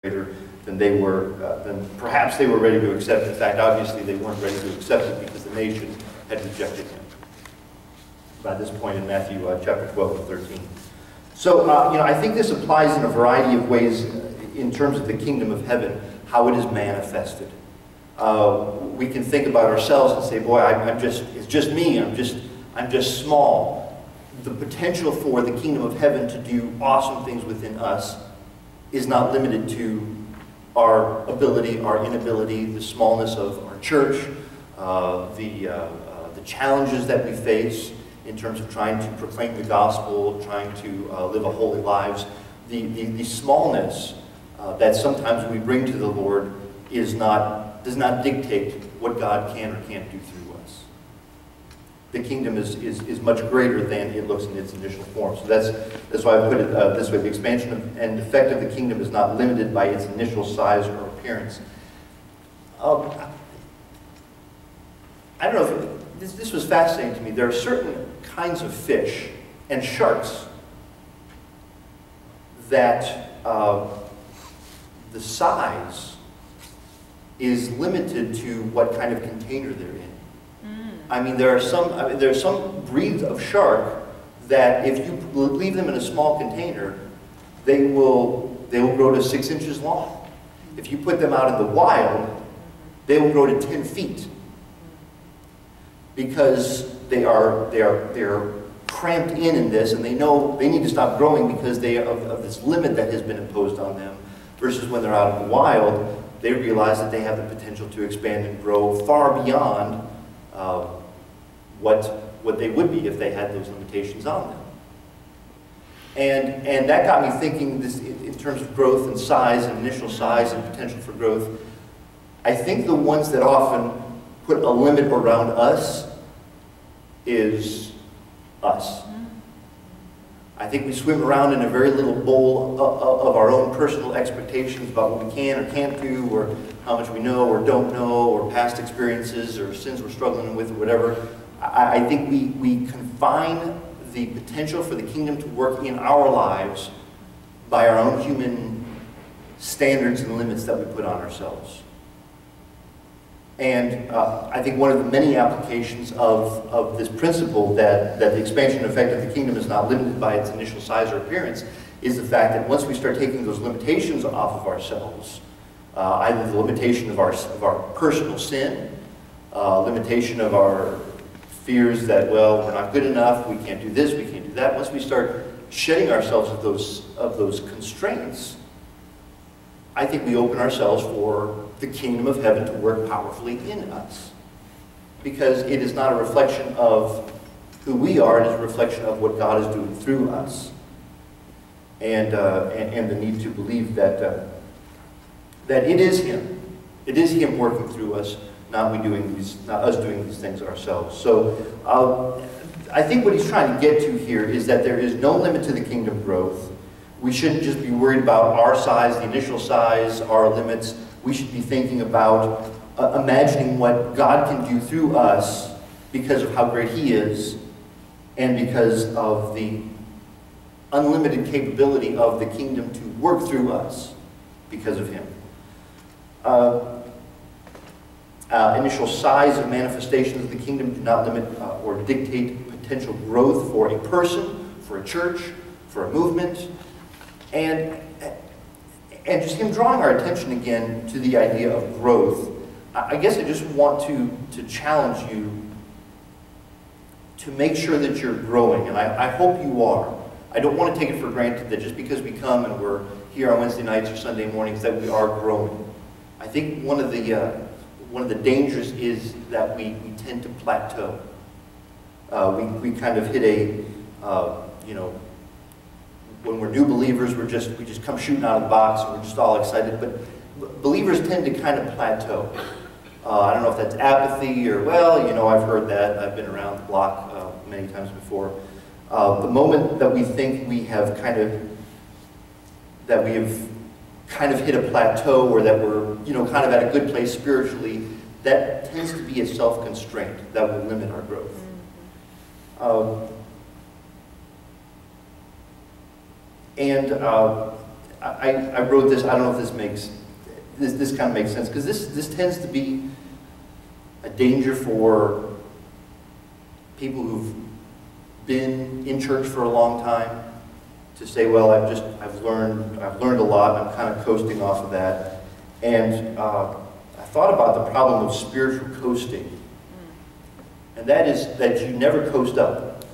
greater than they were, than perhaps they were ready to accept. In fact, obviously they weren't ready to accept it because the nation had rejected him. By this point in Matthew chapter 12 and 13. So, I think this applies in a variety of ways in terms of the kingdom of heaven, how it is manifested. We can think about ourselves and say, boy, it's just me, I'm just small. The potential for the kingdom of heaven to do awesome things within us is not limited to our ability, our inability, the smallness of our church, the challenges that we face in terms of trying to proclaim the gospel, trying to live a holy lives. The smallness that sometimes we bring to the Lord does not dictate what God can or can't do through us. The kingdom is much greater than it looks in its initial form. So that's why I put it this way. The expansion and effect of the kingdom is not limited by its initial size or appearance. I don't know if this was fascinating to me. There are certain kinds of fish and sharks that the size is limited to what kind of container they're in. I mean, there are some breeds of shark that if you leave them in a small container, they will grow to 6 inches long. If you put them out in the wild, they will grow to 10 feet because they are cramped in this, and they know they need to stop growing because they of this limit that has been imposed on them. Versus when they're out in the wild, they realize that they have the potential to expand and grow far beyond what they would be if they had those limitations on them. And that got me thinking this in terms of growth and size and initial size and potential for growth. I think the ones that often put a limit around us is us. I think we swim around in a very little bowl of our own personal expectations about what we can or can't do, or how much we know or don't know, or past experiences or sins we're struggling with or whatever. I think we confine the potential for the kingdom to work in our lives by our own human standards and limits that we put on ourselves. And I think one of the many applications of this principle that the expansion effect of the kingdom is not limited by its initial size or appearance is the fact that once we start taking those limitations off of ourselves, either the limitation of our personal sin, limitation of our fears that, well, we're not good enough, we can't do this, we can't do that. Once we start shedding ourselves of those constraints, I think we open ourselves for the kingdom of heaven to work powerfully in us. Because it is not a reflection of who we are, it is a reflection of what God is doing through us. And the need to believe that it is Him. It is Him working through us, not us doing these things ourselves. So I think what he's trying to get to here is that there is no limit to the kingdom growth. We shouldn't just be worried about our size, the initial size, our limits. We should be thinking about imagining what God can do through us because of how great He is and because of the unlimited capability of the kingdom to work through us because of Him. Initial size of manifestations of the kingdom do not limit or dictate potential growth for a person, for a church, for a movement. And just him drawing our attention again to the idea of growth, I guess I just want to challenge you to make sure that you're growing, and I hope you are. I don't want to take it for granted that just because we come and we're here on Wednesday nights or Sunday mornings that we are growing. I think one of the dangers is that we tend to plateau. We kind of hit when we're new believers, we just come shooting out of the box and we're just all excited. But believers tend to kind of plateau. I don't know if that's apathy or, well, I've heard that. I've been around the block many times before. The moment that we think we have kind of hit a plateau, or that we're kind of at a good place spiritually, that tends to be a self-constraint that will limit our growth. I wrote this. I don't know if this kind of makes sense, because this tends to be a danger for people who've been in church for a long time, to say, well, I've learned a lot. I'm kind of coasting off of that. And I thought about the problem of spiritual coasting, and that is that you never coast up.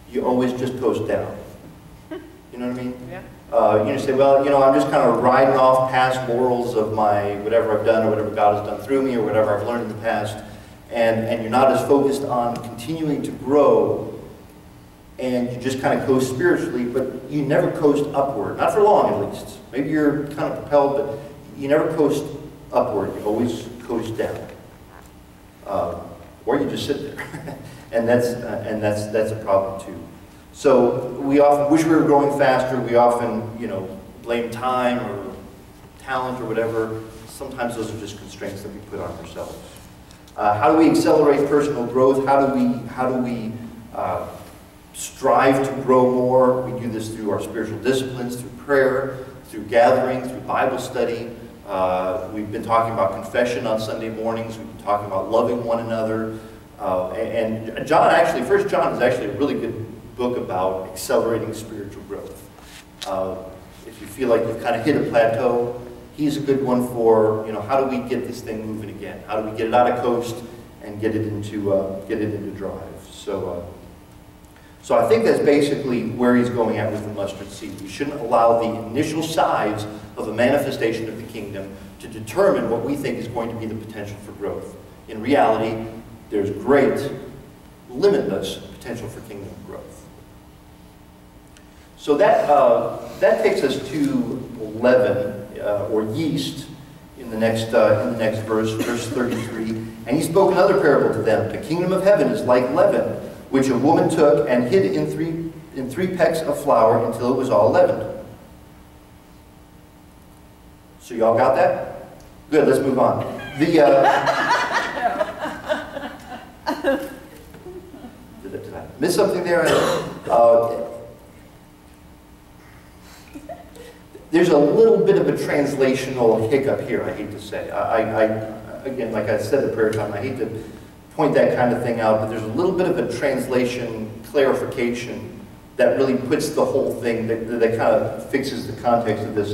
You always just coast down. You know what I mean? Yeah. You say, well, I'm just kind of riding off past laurels of my whatever I've done or whatever God has done through me or whatever I've learned in the past, and you're not as focused on continuing to grow, and you just kind of coast spiritually, but you never coast upward. Not for long, at least. Maybe you're kind of propelled, but you never coast upward. You always coast down. Or you just sit there. and that's a problem too. So we often wish we were growing faster. We often, blame time or talent or whatever. Sometimes those are just constraints that we put on ourselves. How do we accelerate personal growth? How do we strive to grow more? We do this through our spiritual disciplines, through prayer, through gathering, through Bible study. We've been talking about confession on Sunday mornings. We've been talking about loving one another. And John, actually, 1 John is actually a really good book about accelerating spiritual growth. If you feel like you've kind of hit a plateau, he's a good one for, how do we get this thing moving again? How do we get it out of coast and get it into drive? So I think that's basically where he's going at with the mustard seed. We shouldn't allow the initial size of a manifestation of the kingdom to determine what we think is going to be the potential for growth. In reality, there's great, limitless potential for kingdom growth. So that takes us to leaven, or yeast, in the next verse, verse 33. And he spoke another parable to them. The kingdom of heaven is like leaven, which a woman took and hid in three pecks of flour until it was all leavened. So y'all got that? Good, let's move on. Did I miss something there? There's a little bit of a translational hiccup here, I hate to say. Again, like I said at prayer time, I hate to point that kind of thing out, but there's a little bit of a translation clarification that really puts the whole thing, that kind of fixes the context of this.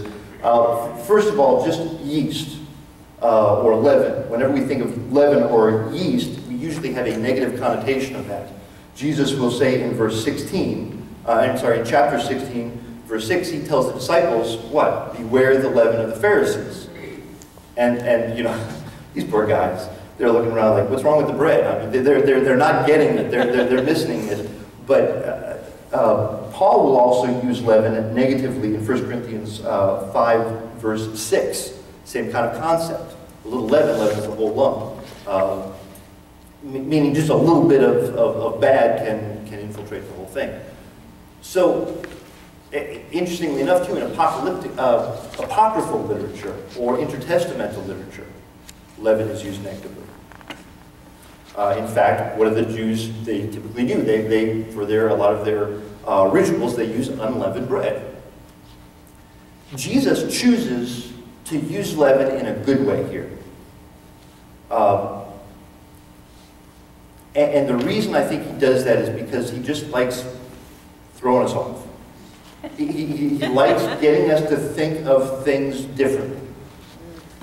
First of all, just yeast or leaven. Whenever we think of leaven or yeast, we usually have a negative connotation of that. Jesus will say in verse 16, in chapter 16, verse 6, he tells the disciples, what? Beware the leaven of the Pharisees. And these poor guys, they're looking around like, what's wrong with the bread? I mean, they're not getting it. They're missing it. But Paul will also use leaven negatively in 1 Corinthians 5, verse 6. Same kind of concept. A little leaven leavens a whole lump. Meaning just a little bit of bad can infiltrate the whole thing. So, interestingly enough, too, in apocryphal literature or intertestamental literature, leaven is used negatively. In fact, what do the Jews, they typically do? They for a lot of their rituals, they use unleavened bread. Jesus chooses to use leaven in a good way here. And the reason I think he does that is because he just likes throwing us off. He likes getting us to think of things differently.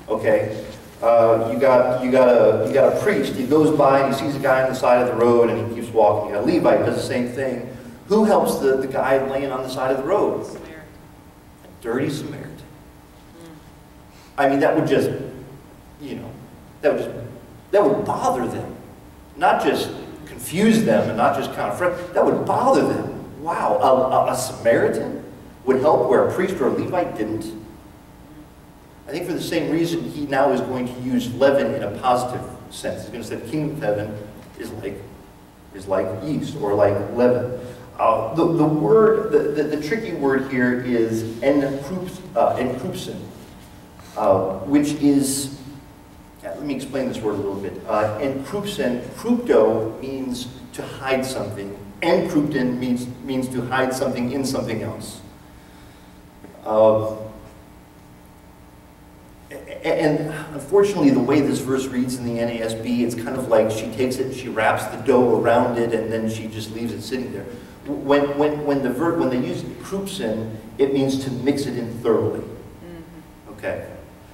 Okay? You got a priest. He goes by and he sees a guy on the side of the road and he keeps walking. You got a Levite, does the same thing. Who helps the guy laying on the side of the road? Samaritan. A dirty Samaritan. I mean, that would just, that would bother them. Not just confuse them and not just kind of frighten. That would bother them. Wow, a Samaritan would help where a priest or a Levite didn't? I think for the same reason, he now is going to use leaven in a positive sense. He's going to say the kingdom of heaven is like yeast or like leaven. The tricky word here is enkrupsen, which is, let me explain this word a little bit. Enkrupsen, krupto means to hide something. Enkrupten means to hide something in something else. And unfortunately, the way this verse reads in the NASB, it's kind of like she takes it, she wraps the dough around it, and then she just leaves it sitting there. When they use krupsin, it means to mix it in thoroughly. Okay,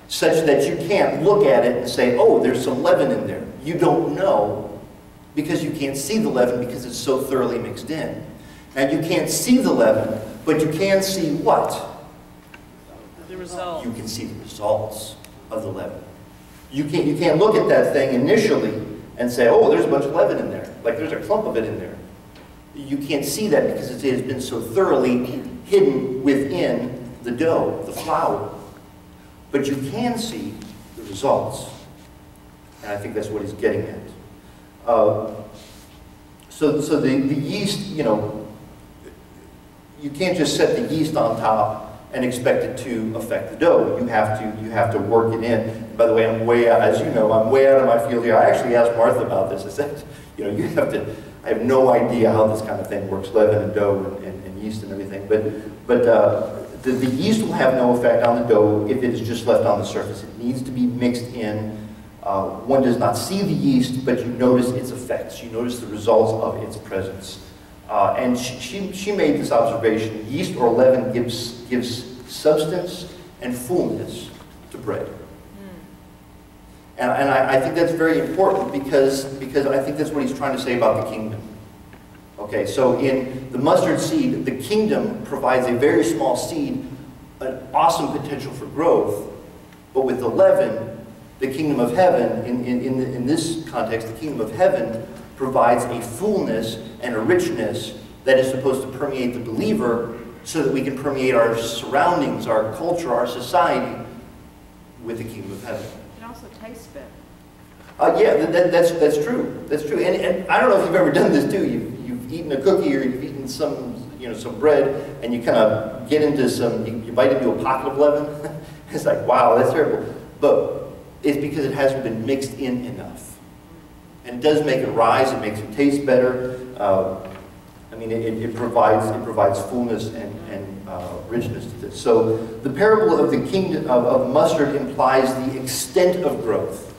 such that you can't look at it and say, "Oh, there's some leaven in there." You don't know because you can't see the leaven because it's so thoroughly mixed in. And you can't see the leaven, but you can see what? The result. You can see the results of the leaven. You can't look at that thing initially and say, "Oh, there's a bunch of leaven in there." Like there's a clump of it in there. You can't see that because it has been so thoroughly hidden within the dough, the flour. But you can see the results. And I think that's what he's getting at. So the yeast, you know, you can't just set the yeast on top and expect it to affect the dough. You have to work it in. And by the way, I'm way out, as you know, I'm way out of my field here. I actually asked Martha about this. I said, you know, I have no idea how this kind of thing works, leaven and dough and yeast and everything. But the yeast will have no effect on the dough if it is just left on the surface. It needs to be mixed in. One does not see the yeast, but you notice its effects. You notice the results of its presence. And she made this observation: yeast or leaven gives substance and fullness to bread. And I think that's very important because I think that's what he's trying to say about the kingdom. Okay, so in the mustard seed, the kingdom provides a very small seed, an awesome potential for growth. But with the leaven, the kingdom of heaven, in this context, the kingdom of heaven provides a fullness and a richness that is supposed to permeate the believer so that we can permeate our surroundings, our culture, our society with the kingdom of heaven. It also tastes better. Yeah, that's true. That's true. And I don't know if you've ever done this too. You've eaten a cookie or you've eaten some bread, and you kind of get into you bite into a pocket of leaven. It's like, wow, that's terrible. But it's because it hasn't been mixed in enough. And it does make it rise. It makes it taste better. I mean, it provides fullness and richness to this. So the parable of the kingdom of mustard implies the extent of growth,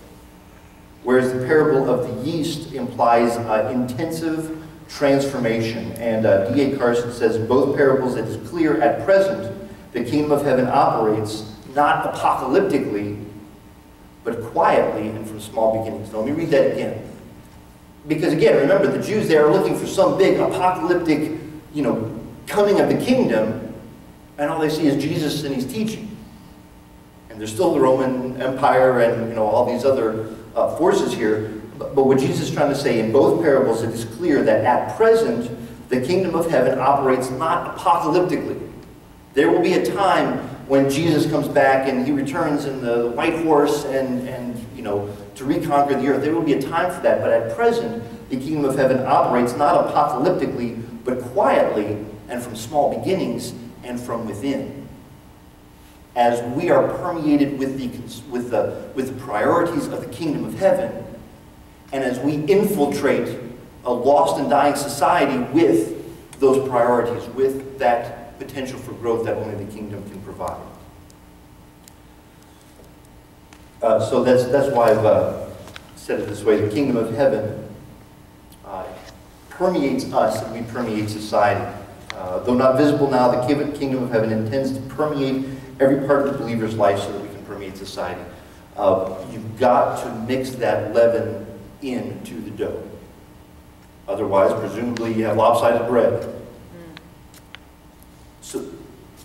whereas the parable of the yeast implies intensive transformation. And D.A. Carson says in both parables it is clear at present the kingdom of heaven operates not apocalyptically, but quietly and from small beginnings. Now let me read that again. Because again, remember, the Jews, they are looking for some big apocalyptic, coming of the kingdom, and all they see is Jesus and his teaching. And there's still the Roman Empire and, all these other forces here. But what Jesus is trying to say in both parables, it is clear that at present, the kingdom of heaven operates not apocalyptically. There will be a time when Jesus comes back and he returns in the white horse and to reconquer the earth. There will be a time for that, but at present, the kingdom of heaven operates not apocalyptically, but quietly and from small beginnings and from within. As we are permeated with the priorities of the kingdom of heaven, and as we infiltrate a lost and dying society with those priorities, with that potential for growth that only the kingdom can provide. So that's why I've said it this way. The kingdom of heaven permeates us and we permeate society. Though not visible now, the kingdom of heaven intends to permeate every part of the believer's life so that we can permeate society. You've got to mix that leaven into the dough. Otherwise, presumably, you have lopsided bread.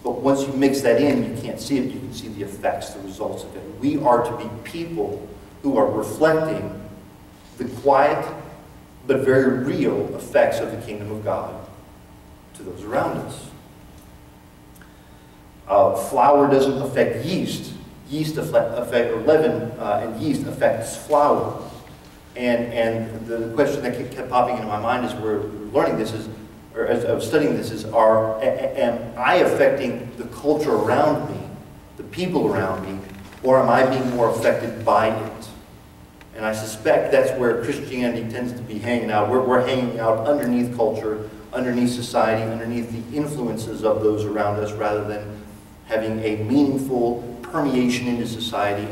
But once you mix that in, you can't see it. You can see the effects, the results of it. We are to be people who are reflecting the quiet but very real effects of the kingdom of God to those around us. Flour doesn't affect yeast. Leaven and yeast affects flour. And the question that kept popping into my mind as we're learning this is, or as I was studying this, is am I affecting the culture around me, the people around me, or am I being more affected by it? And I suspect that's where Christianity tends to be hanging out. We're hanging out underneath culture, underneath society, underneath the influences of those around us, rather than having a meaningful permeation into society,